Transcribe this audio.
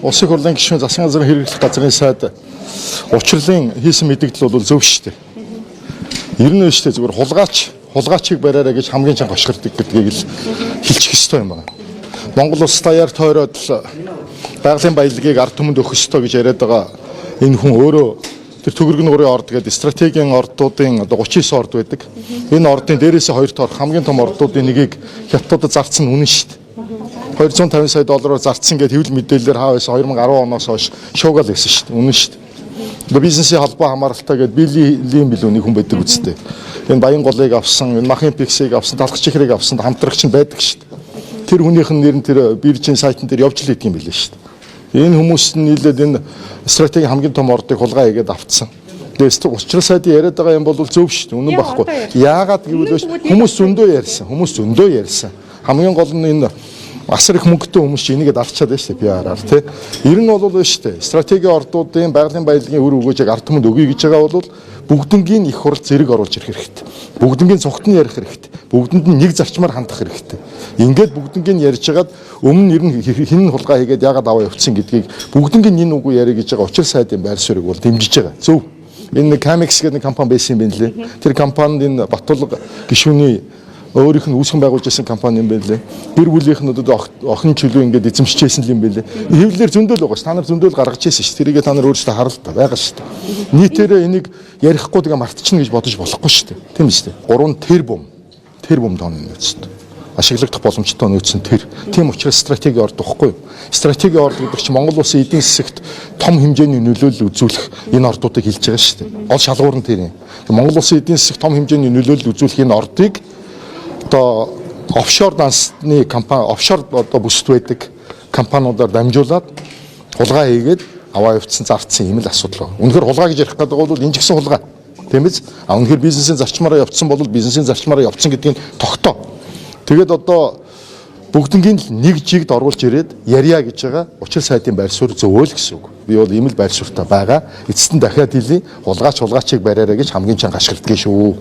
Улсын хурлын гишүүн засгийн газрын хэрэглэх газрын сайд учрлын хийсэн мэдээлэл бол зөв шүү дээ. Ер нь шүү дээ зүгээр хулгайчийг бариараа гэж хамгийн чанга гошгордог гэдгийг л хэлчих ёстой юм байна. Монгол улс даяар тойроод л байгалийн баялагийг ард түмэнд өгөх ёстой гэж яриад байгаа энэ хүн өөрөө тэр төгөргөн нуурын орд гэдэг стратегийн ордуудын одоо 39 орд байдаг. Энэ ордын дээрээс хоёр тоор хамгийн том ордуудын нэгийг хятадуудад зарцсан үнэн шүү дээ. 250 сая доллараар зарцсан гэдэг хэвлэл мэдээлэлээр хаваас 2010 оноос хойш шуугаал байсан шүү дээ. Үнэн шүү дээ. Бизнесийн холбоо хамааралтай гэдэг билийн билүү нэг хүн байдаг үстэй. Энэ баян голыг авсан, энэ махын пиксийг авсан, талхч чихрийг авсан хамтрагч нь байдаг шүү дээ. Тэр хүнийх нь нэр нь тэр биржийн сайтн дээр явж л идэг юм билээ шүү дээ. Энэ хүмүүс нь нийлээд энэ стратегийн хамгийн том ордыг хулгай хийгээд авцсан. Тэгээс учрал сайдын яриад байгаа юм бол зөв шүү дээ. Үнэн багхгүй. Яагаад гэвэл хүмүүс зөндөө ярьсан. Хамгийн гол нь энэ асар их мөнгөтэй хүмүүс чинь энийгээ дарчаад байна шүү дээ PR-аар тий. Ер нь бол шүү дээ. Стратегийн ордуудын байгалийн баялагын үр өгөөжийг ард түмэнд өгье гэж байгаа бол бүгднгийн их хурл зэрэг оруулж ирэх хэрэгтэй. Бүгднгийн цогт нь ярих хэрэгтэй. Бүгдэнд нь нэг зарчмаар хандах хэрэгтэй. Ингээд бүгднгийн ярьж хагаад өмнө ер нь хин хулгай хийгээд яагаад аваа явцсан гэдгийг бүгднгийн энэ үгүй яриа гэж байгаа учир сайдын байр суурийг бол дэмжиж байгаа. Зөв. Энэ Camex гэдэг компани байсан юм байна лээ. Тэр компанид энэ Батулга гишүүний өөрийнх нь үүсгэн байгуулж байсан компани юм байна лээ. Гэр бүлийнх нь охин чөлөө ингээд эзэмшижсэн юм байна лээ. Хэвлэлээр зөндөл байгаа ш. Та нар зөндөл гаргаж ирсэн ш. Тэрийгээ та нар өөрсдөө харал та байгаа ш. Нийтээрээ энийг ярихгүй тэгээ мартчихна гэж бодож болохгүй ш. Тийм ш. 3 тэрбум тонн нөөцтэй. Ашиглагдах боломжтой нөөц нь тэр. Тийм учраас стратеги орд واخгүй юу? Стратеги орд гэдэг чинь Монгол улсын эдийн засагт том хэмжээний нөлөөлөл үзүүлэх энэ ордуудыг хэлж байгаа шүү дээ. Гол шалгуур нь тэр юм. Монгол улсын эдийн засагт том хэмжээний нөлөөлөл үзүүлэх энэ ордыг одоо офшор дансны компани, офшор одоо бүсд байдаг компаниудаар дамжуулаад хулгай хийгээд аваа явуулсан зарцсан юм л асуудал байна. Үнэхээр хулгай гэж ярих гэдэг бол энэ ч гэсэн хулгай. Тийм биз? Үнэхээр бизнесийн зарчмаараа явуулсан бол бизнесийн зарчмаараа явуулсан гэдгийг тогтоо. Тэгээд одоо бүгднгийн нэг жигд оруулж ирээд ярья гэж байгаа учир сайдын байр суурь зөвөө л гэсэн үг. Би бол ийм л байр суурьтай байгаа. Эцэст нь дахиад хэлий хулгайчийг бариараа гэж хамгийн чанга ашигладаг шүү.